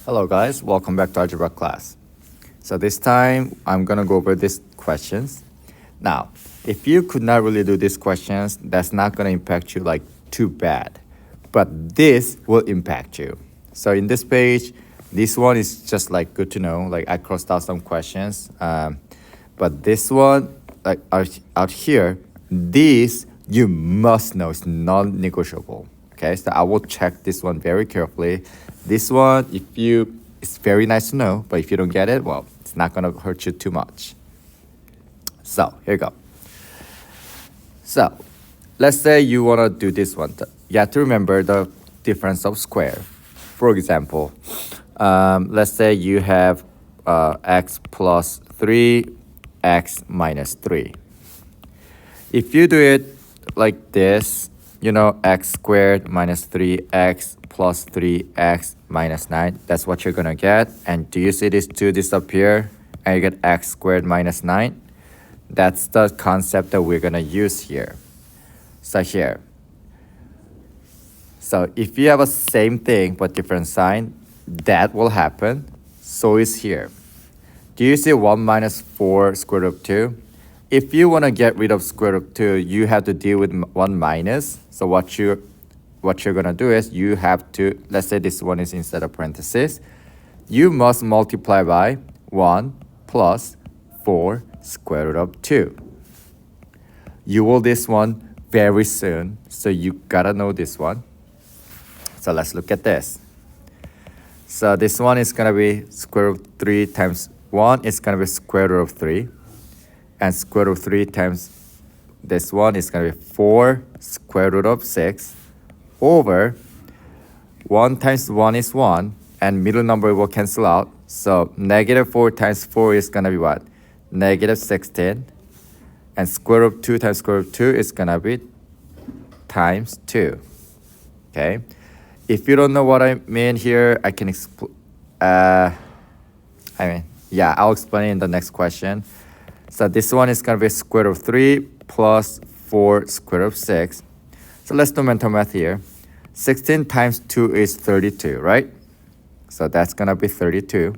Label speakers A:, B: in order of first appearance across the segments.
A: Hello guys, welcome back to algebra class. So this time I'm gonna go over these questions. Now, if you could not really do these questions, that's not gonna impact you like too bad. But this will impact you. So in this page, this one is just like good to know. Like I crossed out some questions. But this one, like out here, this you must know is non-negotiable. Okay, so I will check this one very carefully. This one, it's very nice to know, but if you don't get it, well, it's not gonna hurt you too much. So here you go. So let's say you wanna do this one. You have to remember the difference of square. For example, let's say you have x plus 3, x minus 3. If you do it like this, x squared minus 3x plus 3x minus 9, that's what you're gonna get. And do you see these two disappear and you get x squared minus 9? That's the concept that we're gonna use here. So here. So if you have a same thing but different sign, that will happen. So is here. Do you see 1 minus 4 square root of 2? If you want to get rid of square root of 2, you have to deal with 1 minus. So what you're going to do is you have to, let's say this one is instead of parentheses, you must multiply by 1 plus 4 square root of 2. You will this one very soon, so you gotta know this one. So let's look at this. So this one is gonna be square root of 3 times 1 is gonna be square root of 3. And square root of 3 times this one is going to be 4 square root of 6 over 1 times 1 is 1, and middle number will cancel out. So negative 4 times 4 is going to be what? Negative 16. And square root of 2 times square root of 2 is going to be times 2. Okay? If you don't know what I mean here, I can explain. I'll explain it in the next question. So this one is going to be square root of 3 plus 4 square root of 6. So let's do mental math here. 16 times 2 is 32, right? So that's going to be 32.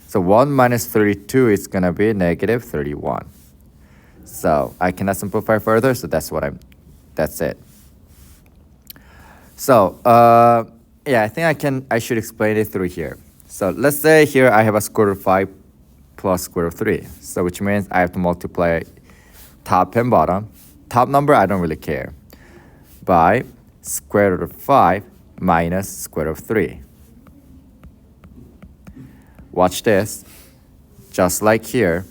A: So 1 minus 32 is going to be negative 31. So I cannot simplify further, so that's it. So, I think I should explain it through here. So let's say here I have a square root of 5 plus square root of 3. So which means I have to multiply top and bottom. Top number, I don't really care. By square root of 5 minus square root of 3. Watch this. Just like here,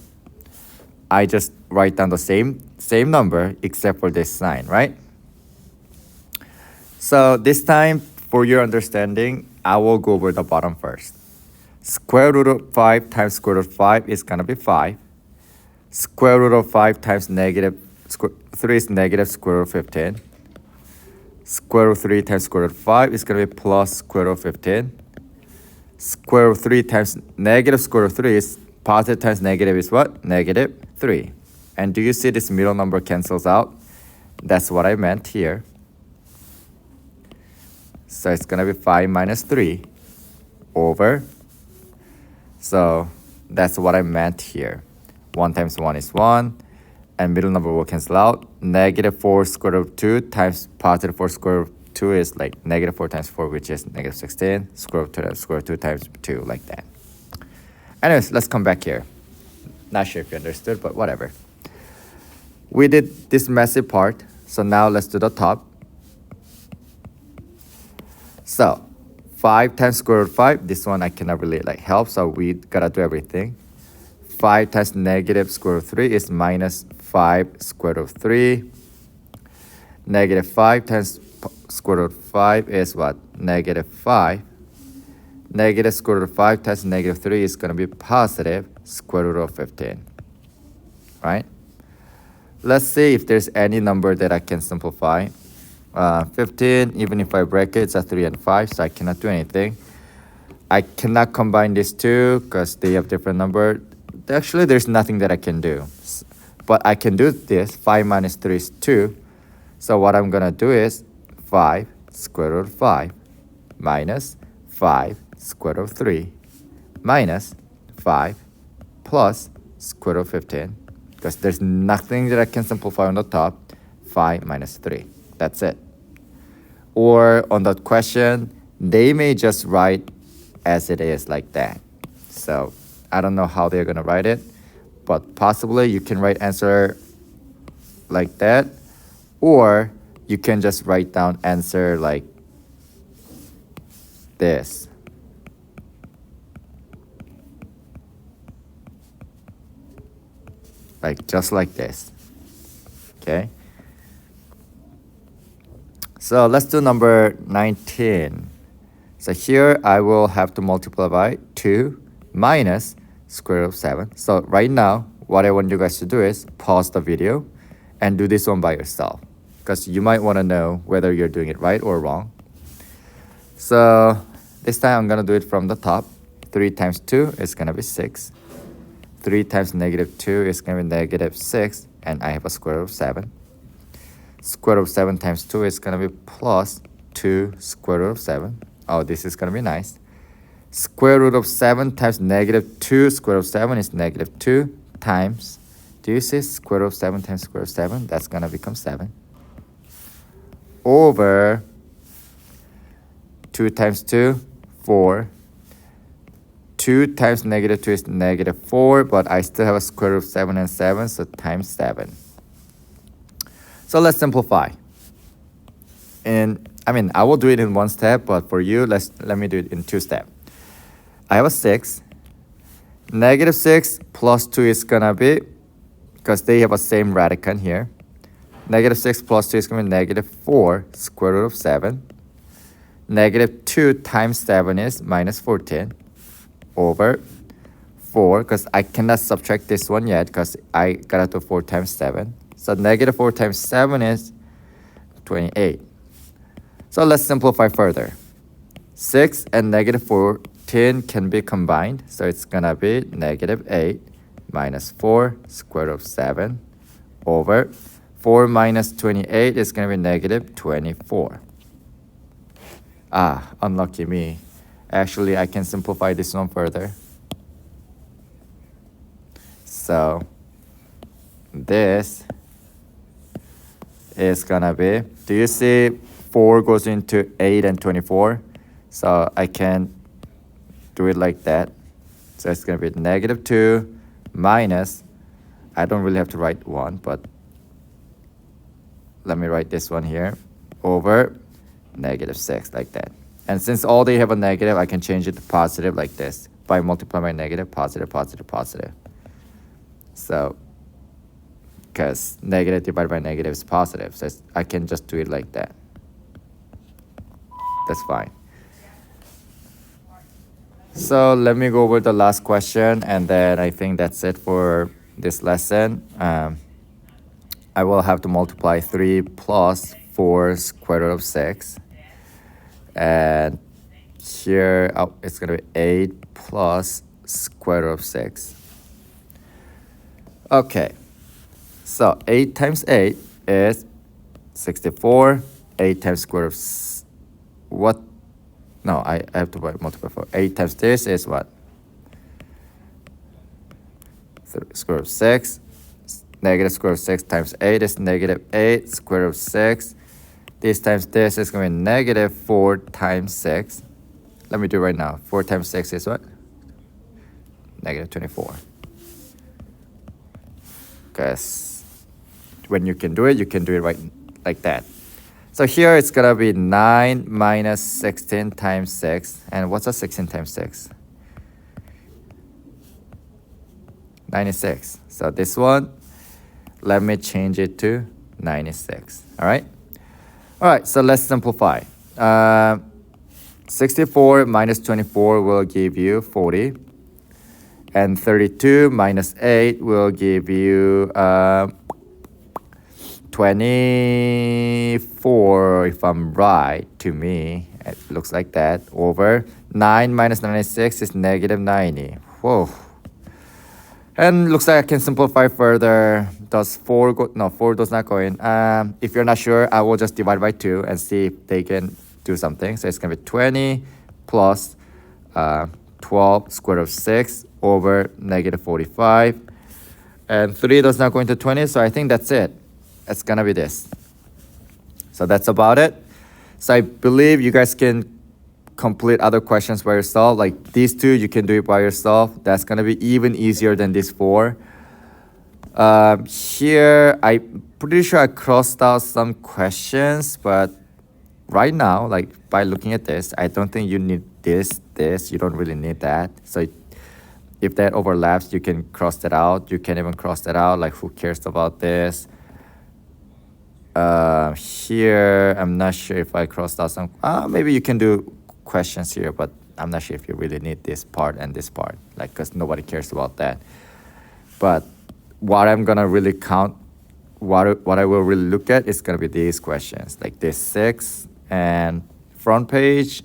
A: I just write down the same number except for this sign, right? So this time, for your understanding, I will go over the bottom first. Square root of 5 times square root of 5 is going to be 5. Square root of 5 times negative 3 is negative square root of 15. Square root of 3 times square root of 5 is going to be plus square root of 15. Square root of 3 times negative square root of 3 is positive times negative is what? Negative 3. And do you see this middle number cancels out? That's what I meant here. So it's going to be 5 minus 3 over. So that's what I meant here. 1 times 1 is 1. And middle number will cancel out. Negative 4 square root of 2 times positive 4 square root of 2 is like negative 4 times 4, which is negative 16. Square root of 2 times square root of 2 times 2, like that. Anyways, let's come back here. Not sure if you understood, but whatever. We did this messy part. So now let's do the top. So 5 times square root of 5, this one I cannot really help, so we gotta do everything. 5 times negative square root of 3 is minus 5 square root of 3. Negative 5 times square root of 5 is what? Negative 5. Negative square root of 5 times negative 3 is gonna be positive square root of 15, right? Let's see if there's any number that I can simplify. 15, even if I break it, it's a 3 and 5, so I cannot do anything. I cannot combine these two because they have different number. Actually, there's nothing that I can do. But I can do this. 5 minus 3 is 2. So what I'm going to do is 5 square root of 5 minus 5 square root of 3 minus 5 plus square root of 15, because there's nothing that I can simplify on the top. 5 minus 3. That's it. Or on that question, they may just write as it is like that. So I don't know how they're gonna write it, but possibly you can write answer like that, or you can just write down answer like this. Like just like this. Okay. So let's do number 19. So here I will have to multiply by 2 minus square root of 7. So right now, what I want you guys to do is pause the video and do this one by yourself, because you might want to know whether you're doing it right or wrong. So this time I'm going to do it from the top. 3 times 2 is going to be 6. 3 times negative 2 is going to be negative 6, and I have a square root of 7. Square root of 7 times 2 is going to be plus 2 square root of 7. Oh, this is going to be nice. Square root of 7 times negative 2 square root of 7 is negative 2 times, do you see square root of 7 times square root of 7? That's going to become 7. Over 2 times 2, 4. 2 times negative 2 is negative 4, but I still have a square root of 7 and 7, so times 7. So let's simplify. And I will do it in one step, but for you, let me do it in 2 steps. I have a 6. Negative 6 plus 2 is gonna be, because they have a same radicand here. Negative 6 plus 2 is gonna be negative 4 square root of 7. Negative 2 times 7 is minus 14 over 4, because I cannot subtract this one yet because I got to 4 times 7. So negative 4 times 7 is 28. So let's simplify further. 6 and negative 14 can be combined. So it's going to be negative 8 minus 4 square root of 7 over 4 minus 28 is going to be negative 24. Ah, unlucky me. Actually, I can simplify this one further. So this is gonna be, do you see 4 goes into 8 and 24? So I can do it like that. So it's gonna be negative 2 minus, I don't really have to write 1, but let me write this one here, over negative 6 like that. And since all they have a negative, I can change it to positive like this by multiplying by negative, positive, positive, positive. So, because negative divided by negative is positive, so I can just do it like that. That's fine. So let me go over the last question, and then I think that's it for this lesson. I will have to multiply 3 plus 4 square root of 6. And here it's going to be 8 plus square root of 6. Okay, so 8 times 8 is 64. 8 times square root of what? No, I have to multiply 4. 8 times this is what? Square root of 6. Negative square root of 6 times 8 is negative 8 square root of 6. This times this is going to be negative 4 times 6. Let me do it right now. 4 times 6 is what? Negative 24. Because when you can do it right like that. So here it's going to be 9 minus 16 times 6. And what's a 16 times 6? 96. So this one, let me change it to 96. All right? All right, so let's simplify. 64 minus 24 will give you 40. And 32 minus 8 will give you 24, if I'm right, to me. It looks like that. Over 9 minus 96 is negative 90. Whoa. And looks like I can simplify further. Does 4 go? No, 4 does not go in. If you're not sure, I will just divide by 2 and see if they can do something. So it's going to be 20 plus 12 square root of 6 over negative 45. And 3 does not go into 20, so I think that's it. It's gonna be this. So that's about it. So I believe you guys can complete other questions by yourself. Like these two, you can do it by yourself. That's gonna be even easier than these 4. Here, I'm pretty sure I crossed out some questions, but right now, like by looking at this, I don't think you need this. You don't really need that. So if that overlaps, you can cross that out. You can even cross that out. Like who cares about this? Here, I'm not sure if I crossed out some. Maybe you can do questions here, but I'm not sure if you really need this part and this part, like because nobody cares about that. But what I'm gonna really count, what I will really look at is gonna be these questions, like this 6 and front page.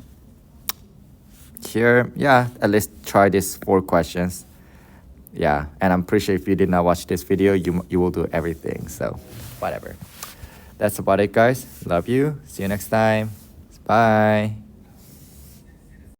A: Here, yeah, at least try these 4 questions. Yeah, and I'm pretty sure if you did not watch this video, you will do everything. So, whatever. That's about it, guys. Love you. See you next time. Bye.